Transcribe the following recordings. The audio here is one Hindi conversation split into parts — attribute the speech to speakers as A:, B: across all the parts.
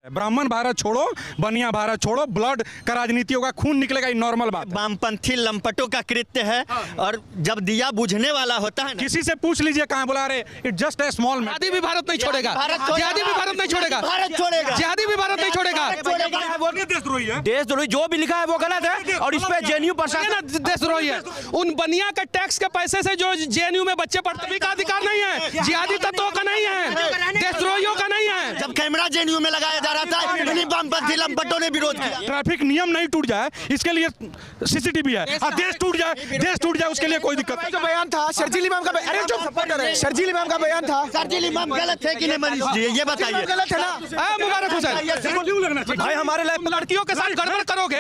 A: ब्राह्मण भारत छोड़ो, बनिया भारत छोड़ो, ब्लड का राजनीति होगा, खून निकलेगा, ये नॉर्मल बात है।
B: वामपंथी लंपटों का कृत्य है। और जब दिया बुझने वाला होता है ना,
A: किसी से पूछ लीजिए कहाँ बुला रहे, it just a small matter.
C: जिहादी भी भारत नहीं छोड़ेगा, जिहादी भी भारत नहीं छोड़ेगा,
B: भारत छोड़ेगा,
C: जिहादी भी भारत नहीं छोड़ेगा।
A: देशद्रोही है,
C: देशद्रोही जो भी लिखा है वो गलत है और इस पे जेएनयू प्रशासन देशद्रोही है। उन बनिया के टैक्स के पैसे से जो जेएनयू में बच्चे पढ़ते का अधिकार नहीं है, जिहादी तत्वों का नहीं है, देशद्रोहियों का नहीं है।
B: जब कैमरा जेएनयू में लगाया जा रहा था, इन्हीं वामपंथी लंपटों ने विरोध किया।
A: ट्रैफिक नियम नहीं टूट जाए इसके लिए सीसीटीवी है, देश टूट जाए उसके लिए कोई दिक्कत नहीं।
D: जो बयान था शर्जील इमाम का, अरे जो शर्जील इमाम का बयान था,
B: शर्जील इमाम गलत है कि नहीं मनीष जी, ये बताइए।
D: गलत है ना?
C: मुबारक हुसैन भाई, हमारे लाइफ लड़कियों के साथ गड़बड़ करोगे,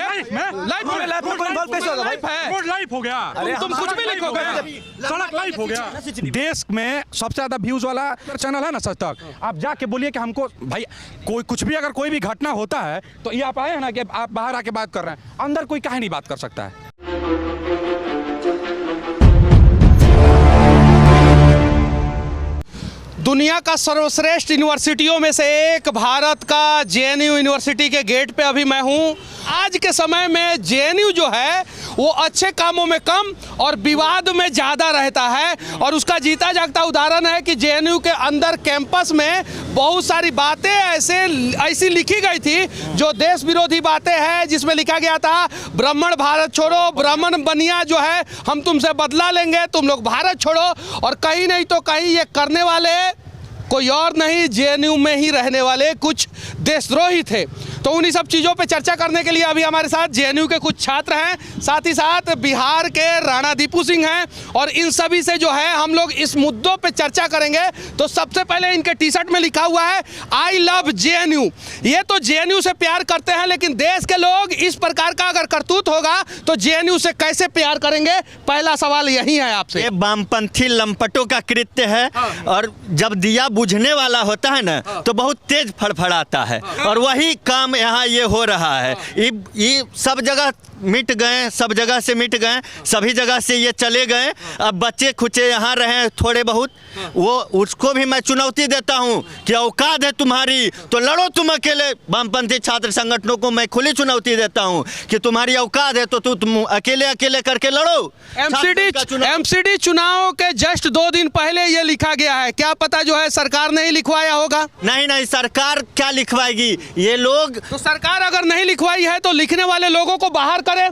C: लाइफ
A: हो गया,
C: तुम कुछ भी लिखोगे,
A: सड़क लाइफ हो गया। देश में सबसे ज्यादा व्यूज वाला चैनल है ना सच तक, आप जाके बोलिए कि हमको भाई कोई कुछ भी अगर कोई भी घटना होता है तो ये आप आए हैं ना कि आप बाहर आके बात कर रहे हैं, अंदर कोई काहे नहीं बात कर सकता है।
C: दुनिया का सर्वश्रेष्ठ यूनिवर्सिटियों में से एक भारत का जेएनयू यूनिवर्सिटी के गेट पे अभी मैं हूँ। आज के समय में जेएनयू जो है वो अच्छे कामों में कम और विवाद में ज़्यादा रहता है, और उसका जीता जागता उदाहरण है कि जेएनयू के अंदर कैंपस में बहुत सारी बातें ऐसी लिखी गई थी जो देश विरोधी बातें हैं, जिसमें लिखा गया था ब्राह्मण भारत छोड़ो, ब्राह्मण बनिया जो है हम तुमसे बदला लेंगे, तुम लोग भारत छोड़ो। और कहीं नहीं तो कहीं ये करने वाले कोई और नहीं, जेएनयू में ही रहने वाले कुछ देशद्रोही थे। तो उन्हीं सब चीज़ों पे चर्चा करने के लिए अभी हमारे साथ जेएनयू के कुछ छात्र हैं, साथ ही साथ बिहार के राणा दीपू सिंह हैं, और इन सभी से जो है हम लोग इस मुद्दों पे चर्चा करेंगे। तो सबसे पहले इनके टी शर्ट में लिखा हुआ है आई लव जेएनयू। ये तो जेएनयू से प्यार करते हैं, लेकिन देश के लोग इस प्रकार का अगर करतूत होगा तो जेएनयू से कैसे प्यार करेंगे? पहला सवाल यही है आपसे।
B: ये वामपंथी लंपटों का कृत्य है। और जब दिया बुझने वाला होता है ना तो बहुत तेज फड़फड़ाता है, और वही काम यहाँ ये हो रहा है। ये सब जगह मिट गए, सब जगह से मिट गए, सभी जगह से ये चले गए। अब बच्चे खुचे यहाँ रहे थोड़े बहुत, वो उसको भी मैं चुनौती देता हूँ कि औकात है तुम्हारी तो लड़ो तुम अकेले। वामपंथी छात्र संगठनों को मैं खुली चुनौती देता हूँ कि तुम्हारी औकात है तो तुम अकेले अकेले करके लड़ो।
C: एमसीडी चुनाव के जस्ट 2 दिन पहले ये लिखा गया है, क्या पता जो है सरकार ने ही लिखवाया होगा?
B: नहीं, सरकार क्या लिखवाएगी? ये लोग
C: तो सरकार अगर नहीं लिखवाई है तो लिखने वाले लोगों को बाहर करे,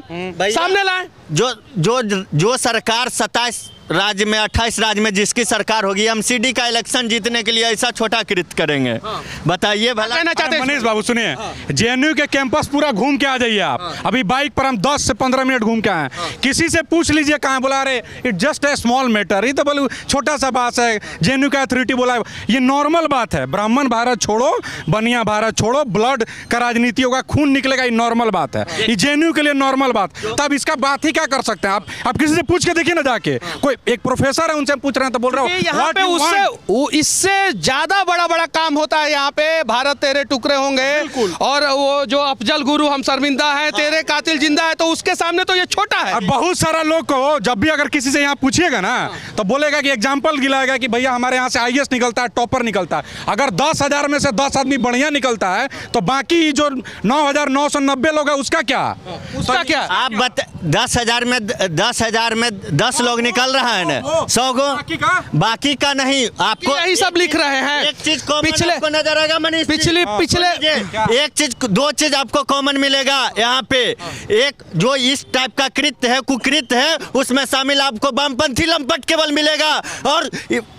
C: सामने लाए।
B: जो सरकार 27 राज्य में 28 राज्य में जिसकी सरकार होगी, एमसीडी का इलेक्शन जीतने के लिए ऐसा छोटा कृत्य करेंगे? बताइए भला।
A: मनीष बाबू सुनिए, जेएनयू के कैंपस पूरा घूम के आ जाइए आप। अभी बाइक पर हम 10 से 15 मिनट घूम के आए। किसी से पूछ लीजिए कहाँ बुला रहे, it just a small matter. ये तो बोलो छोटा सा बात है, जेएनयू का अथॉरिटी बोला, ये नॉर्मल बात है। ब्राह्मण भारत छोड़ो, बनिया भारत छोड़ो, ब्लड का राजनीति होगा, खून निकलेगा, ये नॉर्मल बात है। ये जेएनयू के लिए नॉर्मल बात। तब इसका बात ही क्या कर सकते हैं आप किसी से पूछ के देखिए ना जाके। कोई एक प्रोफेसर है, उनसे पूछ रहे हैं तो बोल रहा हूँ
C: यहाँ पे इससे ज्यादा बड़ा काम होता है। यहाँ पे भारत तेरे टुकड़े होंगे, और वो जो अफजल गुरु हम शर्मिंदा है, तेरे कातिल जिंदा है, तो उसके सामने तो ये छोटा है।
A: और बहुत सारा लोग को जब भी अगर किसी से यहाँ पूछिएगा ना तो बोलेगा कि एग्जाम्पल गिलाएगा कि भैया हमारे यहाँ से आईएएस निकलता है, टॉपर निकलता है। अगर 10,000 में से 10 आदमी बढ़िया निकलता है तो बाकी जो 9,990 लोग है उसका क्या?
B: आप 10,000 में 10 लोग निकल रहा है ना, 100 को बाकी का नहीं। आपको
C: यही सब लिख रहे हैं।
B: एक चीज पिछले को नजर आएगा मनीष,
C: पिछले
B: एक चीज 2 चीज आपको कॉमन मिलेगा यहाँ पे। एक जो इस टाइप का कृत्य है, कुकृत्य है, उसमें शामिल आपको वामपंथी लंपट केवल मिलेगा। और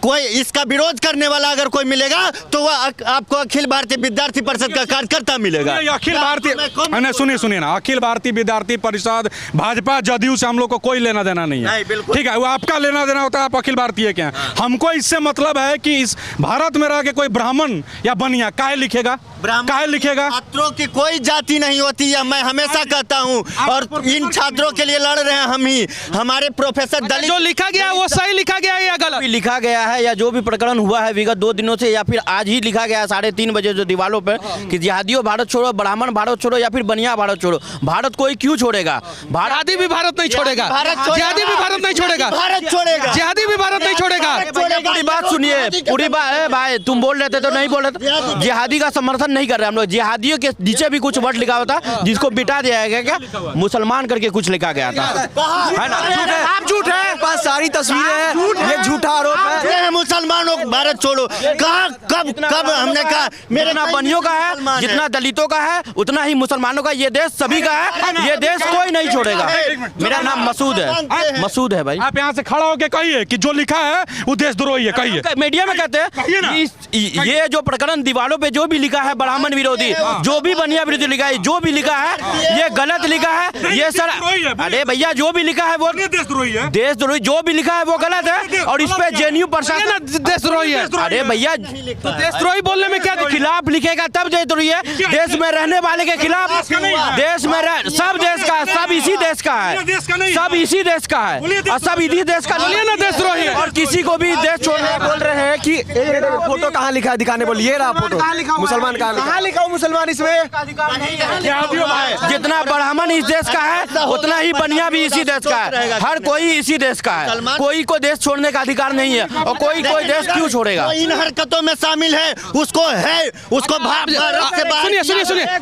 B: कोई इसका विरोध करने वाला अगर कोई मिलेगा तो वह आपको अखिल भारतीय विद्यार्थी परिषद का कार्यकर्ता मिलेगा।
A: अखिल भारतीय सुनिए ना, अखिल भारतीय विद्यार्थी परिषद, भाजपा, जदयू से हम लोग को कोई लेना देना नहीं है, ठीक है? वो आपका लेना देना होता है, आप अखिल भारतीय के हैं। हमको इससे मतलब है कि इस भारत में रह के कोई ब्राह्मण या बनिया काहे लिखेगा?
B: छात्रों की कोई जाति नहीं होती है, मैं हमेशा कहता हूँ। और इन छात्रों के लिए लड़ रहे हैं हम ही। हमारे प्रोफेसर दलित
C: जो लिखा गया है वो सही लिखा गया है या गलत
E: लिखा गया है, या जो भी प्रकरण हुआ है विगत 2 दिनों से, या फिर आज ही लिखा गया है 3:30 बजे जो दीवारों पे कि जिहादियों भारत छोड़ो, ब्राह्मण भारत छोड़ो, या फिर बनिया भारत छोड़ो। भारत कोई क्यों छोड़ेगा?
C: जिहादी भी भारत नहीं छोड़ेगा, जिहादी भी भारत नहीं छोड़ेगा,
B: भारत छोड़ेगा,
C: जिहादी भी भारत नहीं छोड़ेगा।
E: पूरी बात सुनिए, पूरी बात। भाई तुम बोल रहे थे तो नहीं बोल रहे थे। जिहादी का समर्थन नहीं कर रहे हम लोग। जिहादियों के नीचे भी कुछ वर्ड लिखा होता जिसको बिटा दिया गया, क्या मुसलमान करके कुछ लिखा गया था, है ना?
D: आप झूठ है, पास सारी तस्वीरें हैं, ये झूठा आरोप है।
B: ये मुसलमानों को भारत छोड़ो, कहाँ कब हमने कहा? मेरे
E: जितना बनियों का है, जितना दलितों का है, उतना ही मुसलमानों का। ये देश सभी का है, ये देश कोई नहीं छोड़ेगा। मेरा नाम मसूद है, मसूद है भाई।
A: आप यहाँ से खड़ा होके कहिए कि जो लिखा है वो देशद्रोही है, कहिए।
E: मीडिया में कहते हैं ये जो प्रकरण दीवारों पे जो भी लिखा है ब्राह्मण विरोधी, जो भी बनिया विरोधी लिखा है, जो भी लिखा है ये गलत लिखा है। ये सर, अरे भैया जो भी लिखा है वो
A: देशद्रोही है,
E: देशद्रोही जो भी लिखा है वो गलत है। और इस पे जेएनयू प्रशासन
C: देशद्रोही है।
E: अरे भैया
C: तो देशद्रोही बोलने में क्या
E: खिलाफ लिखेगा तब देशद्रोही है। देश में रहने वाले के खिलाफ, देश में सब देश का है, सब इसी देश का है, सब इसी देश का है और सब इसी देश का
C: ना देशद्रोही है।
E: और किसी को भी देश छोड़ने
D: बोल रहे हैं कि फोटो कहाँ लिखा है, दिखाने बोलिए। ये रहा फोटो, मुसलमान कहाँ लिखा हो? मुसलमान इसमें
E: जितना ब्राह्मण इस देश का है उतना ही बनिया भी इसी देश का है। हर कोई इसी देश का है, कोई को देश छोड़ने का अधिकार नहीं है। और कोई देश क्यों छोड़ेगा?
B: इन हरकतों में शामिल है, उसको भारत से बाहर।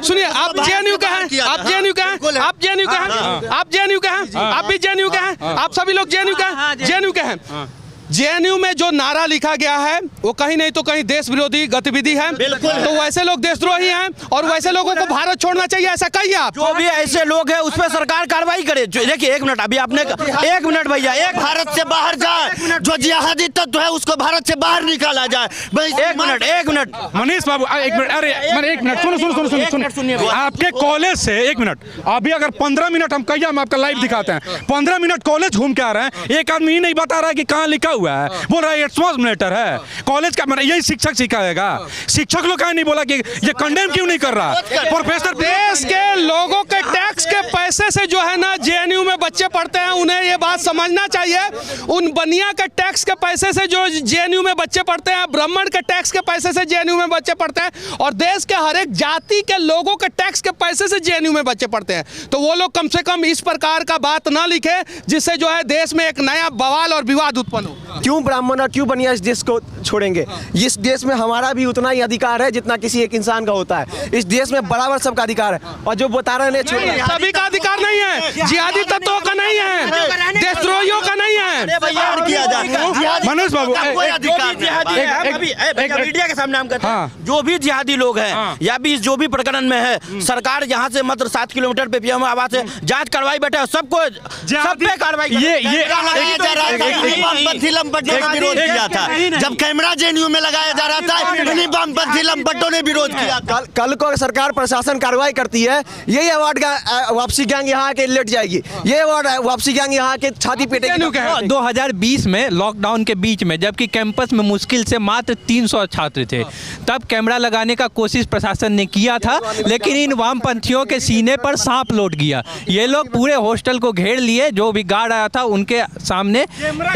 C: सुनिए, आप जेएनयू का हैं, आप जेएनयू का हैं, आप जेएनयू का हैं, आप जेएनयू का हैं, आप भी जेएनयू का हैं, आप सभी लोग जेएनयू का हैं, जेएनयू का हैं। जेएनयू में जो नारा लिखा गया है वो कहीं नहीं तो कहीं देश विरोधी गतिविधि है। तो वैसे लोग देशद्रोही हैं और वैसे लोगों को भारत छोड़ना चाहिए, ऐसा कहिए आप।
E: जो भी ऐसे लोग हैं उस पर सरकार कार्रवाई करे। देखिए एक मिनट, अभी आपने एक मिनट भैया, एक
B: भारत से बाहर जाए, जो जिहादी तत्व है उसको भारत से बाहर निकाला जाए।
E: एक मिनट
A: मनीष बाबू एक मिनट, अरे एक मिनट सुनो। आपके कॉलेज से एक मिनट, अभी अगर 15 मिनट हम कहिए, हम आपका लाइव दिखाते हैं, 15 मिनट कॉलेज घूम के आ रहे हैं, एक आदमी ही नहीं बता रहा है कि कहाँ लिखा हुआ है, बोल रहा है स्मॉल मैटर है। कॉलेज का यही शिक्षक सिखाएगा? शिक्षक लोग कहीं नहीं बोला कि ये कंडेम क्यों नहीं कर रहा? प्रोफेसर,
C: देश के लोगों के टैक्स के पैसे से जो है ना जेएनयू में बच्चे पढ़ते हैं, उन्हें ये बात समझना चाहिए। उन बनिया के टैक्स के पैसे से जो जेएनयू में बच्चे पढ़ते हैं, ब्राह्मण के टैक्स के पैसे से जेएनयू में बच्चे पढ़ते हैं, और देश के हर एक जाति के लोगों के टैक्स के पैसे से जेएनयू में बच्चे पढ़ते हैं। तो वो लोग कम से कम इस प्रकार का बात ना लिखे जिससे जो है देश में एक नया बवाल और विवाद उत्पन्न हो।
D: क्यों ब्राह्मण और क्यों बनिया इस देश को छोड़ेंगे? इस देश में हमारा भी उतना ही अधिकार है जितना किसी एक इंसान का होता है। इस देश में बराबर सबका अधिकार है। और जो बता रहे हैं
C: सभी का अधिकार नहीं है, जिहादी तत्वों का नहीं है, देशद्रोहियों का नहीं है।
A: मनोज बाबू
E: मीडिया के सामने हम कहते हैं जो भी जिहादी लोग हैं या भी जो भी प्रकरण में है, सरकार यहाँ से मात्र 7 किलोमीटर पे पीएम आवास से जांच करवाई बैठे और सबको सब पे कार्रवाई।
B: लंपटों ने विरोध किया था जब कैमरा जेएनयू में लगाया जा रहा था, इन्हीं वामपंथी लंपटों ने विरोध किया।
D: कल को सरकार प्रशासन कार्रवाई करती है, यही अवार्ड का वापसी गैंग यहाँ के लेट जाएगी, ये अवार्ड वापसी गैंग यहाँ के छाती पीटेगी।
F: 2020 में लॉकडाउन के बीच में जबकि कैंपस में मुश्किल से मात्र 300 छात्र थे, तब कैमरा लगाने का कोशिश प्रशासन ने किया था, लेकिन इन वामपंथियों के सीने पर सांप लौट गया। ये लोग पूरे हॉस्टल को घेर लिए, जो भी गार्ड आया था उनके सामने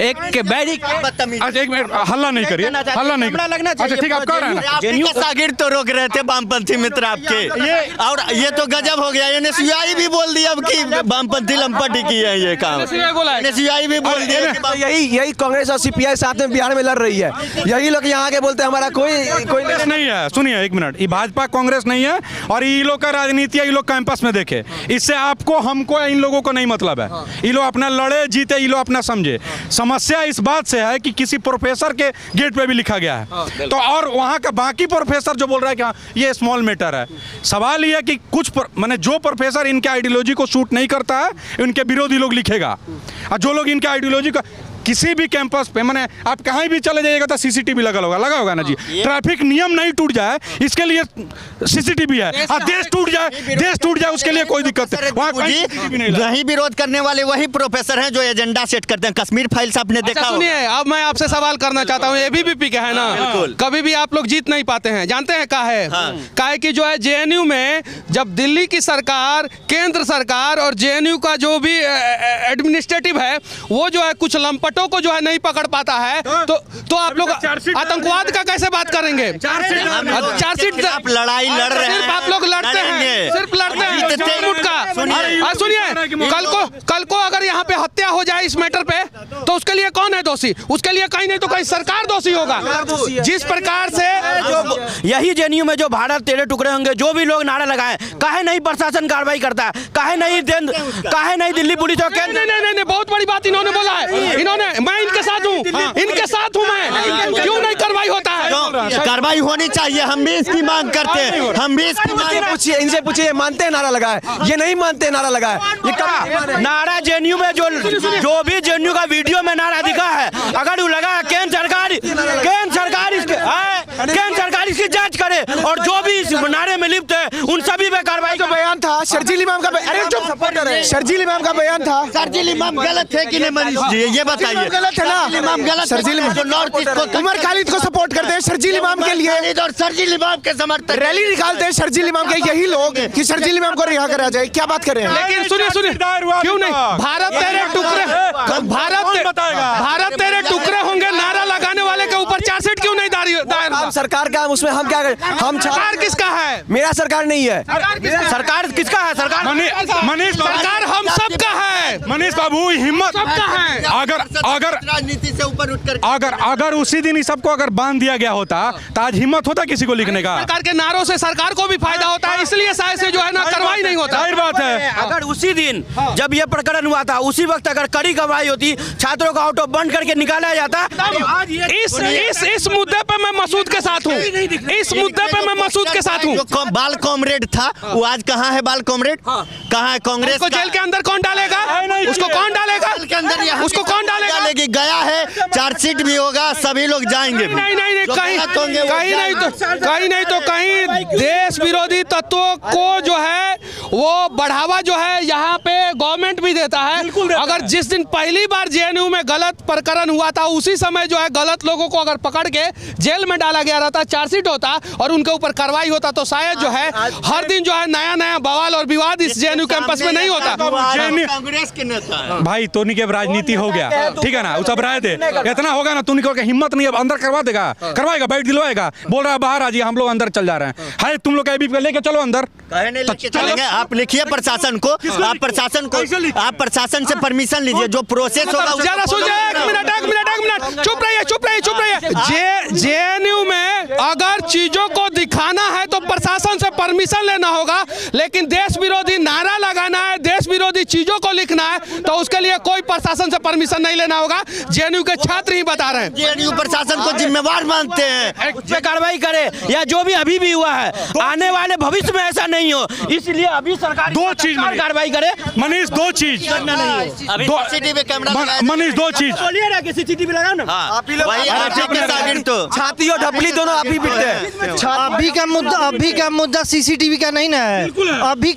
F: एक बैरिक।
A: अच्छा एक मिनट, हल्ला नहीं करिए, हल्ला नहीं करिए। अच्छा ठीक, आप कह रहे हैं ना
B: जेएनयू शागिर्द तो रोक रहे थे वामपंथी मित्र आपके, और ये तो गजब हो गया। एनएसयूआई भी बोल दिया अब कि वामपंथी लंपट ही की है ये काम। एनएसयूआई भी बोल दिया।
D: यही कांग्रेस और सीपीआई साथ में बिहार में लड़ रही है, यही लोग यहाँ के बोलते हैं हमारा कोई
A: नहीं है। सुनिए एक मिनट, ये भाजपा कांग्रेस नहीं है और ये लोग का राजनीति है, ये लोग कैंपस में देखे, इससे आपको हमको इन लोगों को नहीं मतलब है। ये लोग अपना लड़े जीते, ये लोग अपना समझे। समस्या इस बात से है कि किसी प्रोफेसर के गेट पे भी लिखा गया है, तो और वहाँ का बाकी प्रोफेसर जो बोल रहा है कि हाँ ये स्मॉल मैटर है। सवाल ये है कि कुछ माने जो प्रोफेसर इनके आइडियोलॉजी को सूट नहीं करता है, इनके विरोधी लोग लिखेगा, और जो लोग इनके आइडियोलॉजी का किसी भी कैंपस पे, माने आप कहीं भी चले जाइएगा तो सीसीटीवी लगा होगा ना जी। ट्रैफिक नियम नहीं टूट जाए इसके लिए सीसीटीवी है, देश टूट जाए उसके लिए कोई दिक्कत है।
B: वही विरोध करने वाले वही प्रोफेसर हैं जो एजेंडा सेट करते हैं। कश्मीर फाइल्स आपने देखा।
C: सुनिए, अब मैं आपसे सवाल करना चाहता हूँ, एबीवीपी का है ना, कभी भी आप लोग जीत नहीं पाते हैं, जानते हैं का है कि जो है जेएनयू में जब दिल्ली की सरकार, केंद्र सरकार और जेएनयू का जो भी एडमिनिस्ट्रेटिव है वो जो है कुछ लंपट को जो है नहीं पकड़ पाता है, तो आप लोग आतंकवाद का कैसे बात करेंगे? चार्जशीट
B: आप लड़ाई लड़ रहे हैं,
C: सिर्फ आप लोग लड़ते हैं, सिर्फ लड़ते हैं। सुनिए, कल को अगर यहाँ पे हत्या हो जाए इस मैटर पे, तो उसके लिए कौन है दोषी, उसके लिए कहीं नहीं तो कहीं सरकार दोषी होगा। जिस प्रकार से
E: यही जेएनयू में जो भारत तेरे टुकड़े होंगे जो भी लोग नारा लगाए, काहे नहीं प्रशासन कार्रवाई करता है, काहे नहीं दिल्ली पुलिस और केंद्र।
C: नहीं, बहुत बड़ी बात इन्होंने बोला है। इन्होंने, मैं इनके साथ हूँ, इनके साथ हूँ मैं, क्यों नहीं कार्रवाई होता है?
B: कार्रवाई होनी चाहिए, हम भी इसकी मांग करते हैं, हम भी इसकी मांग।
D: इनसे पूछिए मानते हैं नारा लगाए, ये नहीं मानते नारा लगाए। ये कब
E: नारा जेएनयू में जो भी जेएनयू का वीडियो में नारा दिखा है, अगर वो लगा केंद्र सरकार इसकी जांच करे और जो भी इस नारे में लिप्त है उन सभी पे कार्रवाई का
D: बयान था शर्जील इमाम का, अरे चुप, शर्जील इमाम का बयान था।
B: शर्जील इमाम गलत है कि नहीं मनीष जी, ये बताइए।
D: गलत है ना
B: इमाम गलत,
D: शर्जील इमाम
B: जो नॉर्थ ईस्ट को
D: उमर खालिद को सपोर्ट करते हैं शर्जील इमाम के लिए,
B: और शर्जील इमाम के समर्थक
D: रैली निकालते हैं शर्जील इमाम के यही लोग कि शर्जील इमाम को रिहा करा जाए। क्या बात कर रहे हैं?
C: लेकिन सुनिए, क्यों नहीं? भारत तेरे टुकड़े होंगे नारा लगाने वाले के ऊपर चार्जशीट क्यों नहीं दायर हुआ?
D: सरकार का, उसमें हम क्या करें? हम
C: सरकार किसका है?
D: मेरा सरकार नहीं है।
E: सरकार किसका है?
A: मनीष
C: सरकार हम सबका है।
A: मनीष बाबू हिम्मत
C: सबका है।
A: अगर
B: राजनीति से ऊपर उठकर
A: अगर उसी दिन इस सबको अगर बांध दिया गया होता तो आज हिम्मत होता किसी को लिखने का?
C: सरकार के नारों से सरकार को भी फायदा होता है, इसलिए शायद से जो है ना कार्रवाई नहीं होता।
A: जाहिर बात है।
E: अगर उसी दिन जब ये प्रकरण हुआ था उसी वक्त अगर कड़ी कार्रवाई होती, छात्रों का ऑटो बंद करके निकाला जाता।
C: इस मुद्दे पे मैं मसूद के साथ हूँ, इस मुद्दे पे मैं मसूद के साथ हूँ।
B: जो बाल कॉमरेड था वो आज कहाँ है? बाल कॉमरेड कहाँ है? कांग्रेस
C: को जेल के अंदर कौन डालेगा? उसको कौन डालेगा?
B: जेल के अंदर
C: उसको कौन डालेगा?
B: गया है, चार्जशीट भी होगा, सभी लोग जाएंगे।
C: नहीं, कहीं नहीं तो कहीं देश विरोधी तत्वों को जो है वो बढ़ावा जो है यहाँ पे गवर्नमेंट भी देता है। अगर जिस दिन पहली बार जेएनयू में गलत प्रकरण हुआ था उसी समय जो है गलत लोगों को अगर पकड़ के जेल में डाला गया रहता, चार्जशीट होता और उनके ऊपर कार्रवाई होता तो शायद जो है हर दिन जो है नया बवाल और विवाद इस जेएनयू कैंपस में नहीं होता।
B: कांग्रेस के नेता है
A: भाई तोनी के राजनीति हो गया, ठीक है ना, वो सब रहे थे, इतना होगा ना तोनी को हिम्मत नहीं, अब अंदर करवा देगा, करवाएगा, बैठ दिलवाएगा, बोल रहा है बाहर आ जाइए, हम लोग अंदर चल जा रहे हैं। हाय तुम लोग एबीपी लेके चलो अंदर,
B: चलेंगे। आप लिखिए प्रशासन को, आप प्रशासन से परमिशन लीजिए, जो प्रोसेस होगा।
C: जरा सुनिए, एक मिनट, चुप रहिए। जेएनयू में अगर चीजों को दिखाना है तो प्रशासन से परमिशन लेना होगा, लेकिन देश विरोधी नारा लगाना है, देश विरोधी चीजों को लिखना है तो उसके लिए कोई प्रशासन से परमिशन नहीं लेना होगा। जेएनयू के छात्र ही बता रहे हैं।
B: जेएनयू प्रशासन को जिम्मेवार मानते हैं,
E: कार्रवाई करे या जो भी अभी भी हुआ है, आने वाले भविष्य में ऐसा नहीं हो, इसलिए अभी सरकार
A: दो चीज
E: कार्रवाई करे।
A: मनीष, दो चीज
B: सीसीटीवी कैमरा
A: मनीष, दो चीज
E: बोलिए ना कि सीसीटीवी लगाओ ना।
D: छाती और ढपली दोनों आप ही पिटते हैं।
G: अभी का मुद्दा सीसीटीवी का नहीं ना है, अभी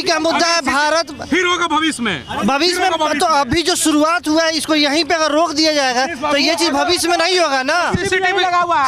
G: का मुद्दा है भारत।
A: फिर होगा भविष्य में
G: तो अभी जो शुरुआत हुआ है इसको यहीं पे अगर रोक दिया जाएगा तो ये चीज भविष्य में नहीं होगा ना।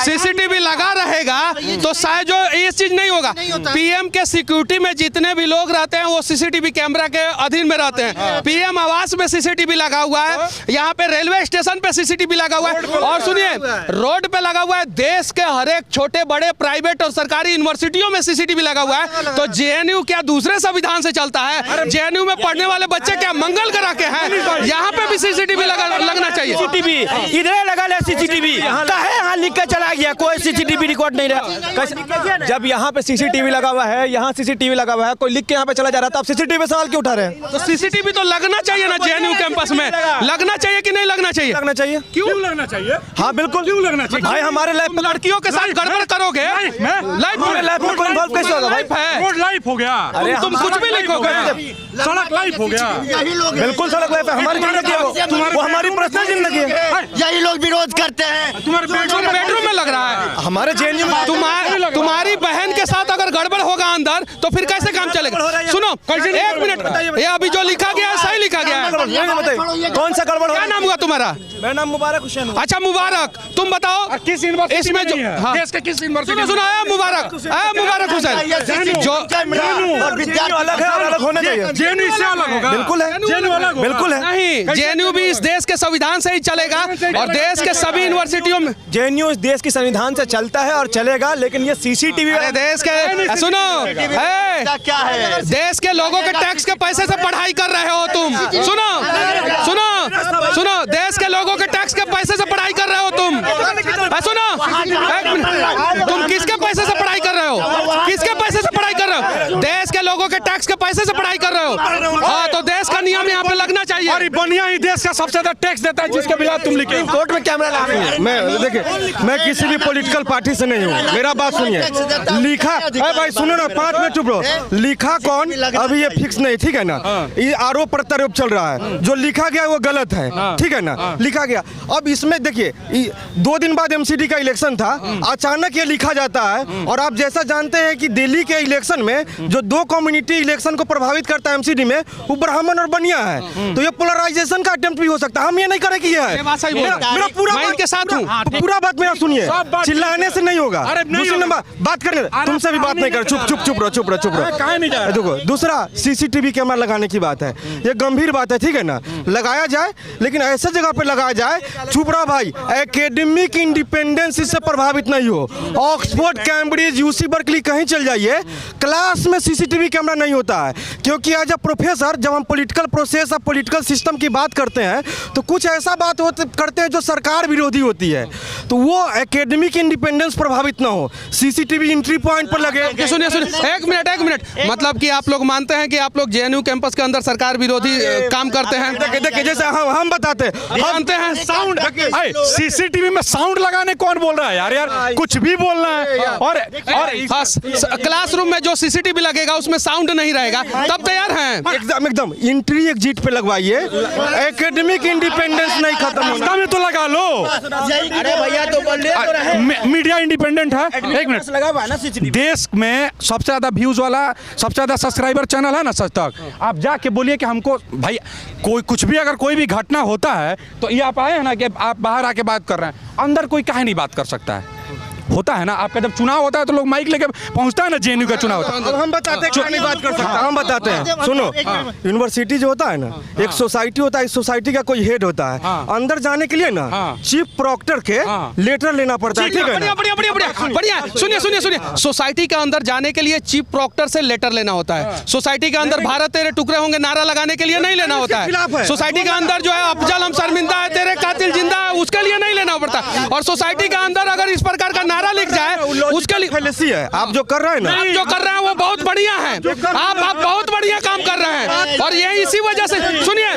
C: सीसीटीवी लगा रहेगा तो शायद जो ये चीज नहीं होगा। पीएम के सिक्योरिटी में जितने भी लोग रहते हैं वो सीसीटीवी कैमरा के अधीन में रहते हैं। पीएम आवास में सीसीटीवी लगा हुआ है, यहाँ पे रेलवे स्टेशन पे सीसीटीवी लगा हुआ है, और सुनिए रोड पे लगा हुआ है। देश के हर एक छोटे बड़े प्राइवेट और सरकारी यूनिवर्सिटियों में सीसीटीवी लगा हुआ है। तो जेएनयू क्या दूसरे संविधान से चलता है? जेएनयू में पढ़ने वाले बच्चे क्या मंगल ग्रह के हैं? यहाँ पे भी सीसीटीवी लगना चाहिए।
E: सीसीटीवी इधर लगा ले, सीसीटीवी कहे यहाँ लिख के चला गया, कोई सीसीटीवी रिकॉर्ड नहीं रहा।
D: जब यहाँ पे सीसीटीवी लगा हुआ है, यहाँ सीसीटीवी लगा हुआ है, कोई लिख के यहाँ पे चला जा रहा था, अब सीसीटीवी सवाल क्यों उठा रहे हैं?
C: तो सीसीटीवी तो लगना चाहिए ना जेएनयू कैंपस में, लगना चाहिए कि नहीं लगना चाहिए?
D: लगना चाहिए।
A: क्यों लगना चाहिए?
D: हाँ बिल्कुल क्यों लगना चाहिए भाई। हमारे लाइफ में
C: लड़कियों के साथ गड़बड़ करोगे,
D: लाइफ में कोई इन्वॉल्व कैसे होगा भाई?
A: रोड लाइफ हो गया,
C: तुम कुछ भी लिखोगे,
A: सड़क लाइफ हो गया।
D: बिल्कुल सड़क लाइफ है, हमारी जिंदगी है, वो हमारी पर्सनल जिंदगी है।
B: यही लोग विरोध करते हैं।
A: तुम्हारे
C: बेडरूम में लग रहा है।
D: हमारे जेएनयू में
C: तुम्हारी बहन के साथ अगर गड़बड़ होगा अंदर तो फिर कैसे काम चलेगा? सुनो एक मिनट, ये अभी जो लिखा गया है सही लिखा गया है।
D: कौन सा गड़बड़?
C: क्या नाम हुआ तुम्हारा?
D: मेरा नाम मुबारक हुसैन।
C: अच्छा मुबारक, तुम बताओ
A: किस यूनिवर्सिटी
C: इसमें जो
A: देश के किस यूनिवर्सिटी?
C: सुनो मुबारक हुसैन जो
D: अलग है और अलग होना चाहिए।
A: जेएनयू इससे अलग होगा,
D: बिल्कुल है, बिल्कुल है।
C: नहीं, जेएनयू भी इस देश के संविधान से ही चलेगा और देश के सभी यूनिवर्सिटियों में
D: जेएनयू इस देश के संविधान से चलता है और चलेगा, लेकिन ये सीसीटीवी
C: देश के सुनो
B: क्या है,
C: देश के लोगों के टैक्स के पैसे से पढ़ाई कर रहे हो तुम। सुनो देश देश के लोगों के टैक्स के पैसे से पढ़ाई कर रहे हो तुम। सुनो, तुम किसके पैसे से पढ़ाई कर रहे हो? किसके पैसे से पढ़ाई कर रहे हो? देश के लोगों के टैक्स के पैसे से पढ़ाई कर रहे हो। हाँ, तो देश का नियम यहाँ पे लगना चाहिए।
A: और बनिया ही देश का सबसे ज्यादा टैक्स देता है, जिसके बिना तुम लिखे
D: कोर्ट में कैमरा लगा रहे हैं।
H: मैं देखिए, मैं किसी भी पॉलिटिकल पार्टी से नहीं हूँ, मेरा बात सुनिए। लिखा भाई सुनो ना, 5 मिनट चुप रहो। लिखा कौन अभी ये फिक्स नहीं, ठीक है ना। ये आरोप प्रत्यारोप चल रहा है, जो लिखा गया वो गलत है, ठीक है ना, लिखा गया। अब इसमें देखिए 2 दिन बाद एमसीडी का इलेक्शन था, अचानक ये लिखा जाता है। और आप जैसा जानते हैं कि दिल्ली के इलेक्शन में जो 2 कम्युनिटी इलेक्शन को प्रभावित करता है एमसीडी में, वो ब्राह्मण और बनिया है। तो ये पोलराइजेशन का अटेम्प्ट भी हो सकता है। हम ये नहीं करें कि ये है। मेरा पूरा
C: मैं इनके साथ हूँ।
H: पूरा बात मेरा सुनिए, चिल्लाने से नहीं होगा। दूसरी नंबर बात करने, तुमसे भी बात नहीं कर, चुप चुप चुप रहो। देखो, दूसरा सीसीटीवी कैमरा लगाने की बात है, ये गंभीर बात है, ठीक है ना। लगाया जाए, लेकिन ऐसे जगह पे लगाया जाए, चुप रहो भाई, एकेडमिक इंडिपेंडेंस इससे प्रभावित नहीं हो। ऑक्सफोर्ड, कैम्ब्रिज, यूसी बर्कली कहीं चल जाइए, क्लास में सीसीटीवी कैमरा नहीं होता है। क्योंकि एज अ प्रोफेसर जब हम पॉलिटिकल प्रोसेस और पॉलिटिकल सिस्टम की बात करते हैं, तो कुछ ऐसा बात करते हैं जो सरकार विरोधी होती है, तो वो एकेडमिक इंडिपेंडेंस प्रभावित ना हो। सीसीटीवी एंट्री पॉइंट पर लगे।
C: सुनिए, एक मिनट, मतलब कि आप लोग मानते हैं कि आप लोग जेएनयू कैंपस के अंदर सरकार विरोधी काम करते हैं?
H: देखिए, जैसे हम बताते हैं
A: साउंड, सीसीटीवी में साउंड लगाने कौन बोल रहा है यार कुछ भी बोलना है। और
C: क्लासरूम में जो सीसीटीवी लगेगा उसमें साउंड नहीं रहेगा, तब तैयार हैं?
H: एकदम एंट्री एग्जिट पे लगवाइए, एकेडमिक इंडिपेंडेंस नहीं खत्म होना
A: में तो लगा लो।
B: अरे भैया तो बोल रहे
A: मीडिया इंडिपेंडेंट है। एक मिनट, देश में सबसे ज्यादा व्यूज वाला, सबसे ज्यादा सब्सक्राइबर चैनल है ना सच तक। आप जाके बोलिए कि हमको भाई कोई कुछ भी, अगर कोई भी घटना होता है तो ये आप आए हैं ना कि आप बाहर आके बात कर रहे हैं, अंदर कोई काहे नहीं बात कर सकता है? होता है ना, आपका जब चुनाव होता है तो लोग माइक लेके पहुंचता है ना, जेएनयू का चुनाव होता है।
H: हम बताते हैं, नहीं बात कर सकता, हम बताते हैं। सुनो, यूनिवर्सिटी जो होता है ना, एक सोसाइटी होता है, इस सोसाइटी का कोई हेड होता है। अंदर जाने के लिए ना चीफ प्रॉक्टर के लेटर लेना पड़ता है, ठीक है।
C: बढ़िया। सुनिए, सोसाइटी के अंदर जाने के लिए चीफ प्रॉक्टर से लेटर लेना होता है। सोसाइटी के अंदर भारत तेरे टुकड़े होंगे नारा लगाने के लिए नहीं लेना होता है। सोसाइटी के अंदर जो है अफजल हम शर्मिंदा है, तेरे कातिल जिंदा है, उसके लिए नहीं लेना पड़ता। और सोसाइटी के अंदर अगर इस प्रकार का नारा लिख जाए, उसके लिए
H: है। आप जो कर रहे हैं ना,
C: आप जो कर रहे हैं वो बहुत बढ़िया है। आप बहुत बढ़िया काम कर रहे हैं। और ये इसी वजह से सुनिए,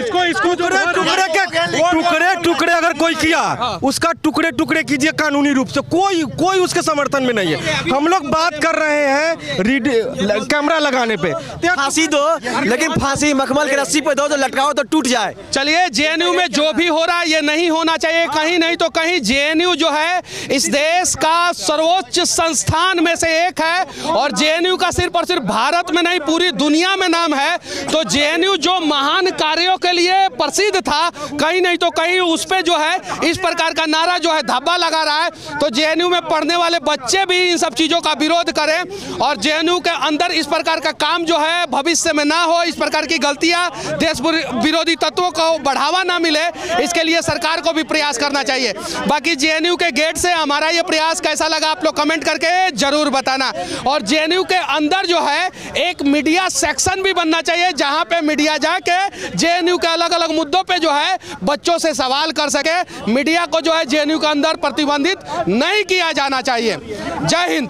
H: टुकड़े अगर कोई किया, उसका टुकड़े कीजिए कानूनी रूप से। कोई उसके समर्थन में नहीं है। हम लोग बात कर रहे हैं कैमरा लगाने पे।
D: फांसी दो, लेकिन फांसी मखमल के रस्सी पे दो, तो लटकाओ तो टूट जाए।
C: चलिए, जेएनयू में जो भी हो रहा है ये नहीं होना चाहिए। कहीं नहीं तो कहीं जेएनयू जो है इस देश का सर्वोच्च संस्थान में से एक है। और जेएनयू का सिर्फ और सिर्फ भारत में नहीं, पूरी दुनिया में नाम है। तो जेएनयू जो महान कार्यों के लिए प्रसिद्ध था, कहीं नहीं तो कहीं उस पे जो है इस प्रकार का नारा जो है धब्बा लगा रहा है। तो जेएनयू में पढ़ने वाले बच्चे भी इन सब चीज़ों का विरोध करें और जेएनयू के अंदर इस प्रकार का काम जो है भविष्य में ना हो, इस प्रकार की गलतियां, देश विरोधी तत्वों को बढ़ावा ना मिले, इसके लिए सरकार को भी प्रयास करना चाहिए। बाकी जेएनयू के गेट से हमारा ये प्रयास कैसा लगा आप लोग कमेंट करके जरूर बताना। और जेएनयू के अंदर जो है एक मीडिया सेक्शन भी बनना चाहिए, जहां पे मीडिया जाके जेएनयू के अलग अलग मुद्दों पे जो है बच्चों से सवाल कर सके। मीडिया को जो है जेएनयू के अंदर प्रतिबंधित नहीं किया जाना चाहिए। जय हिंद।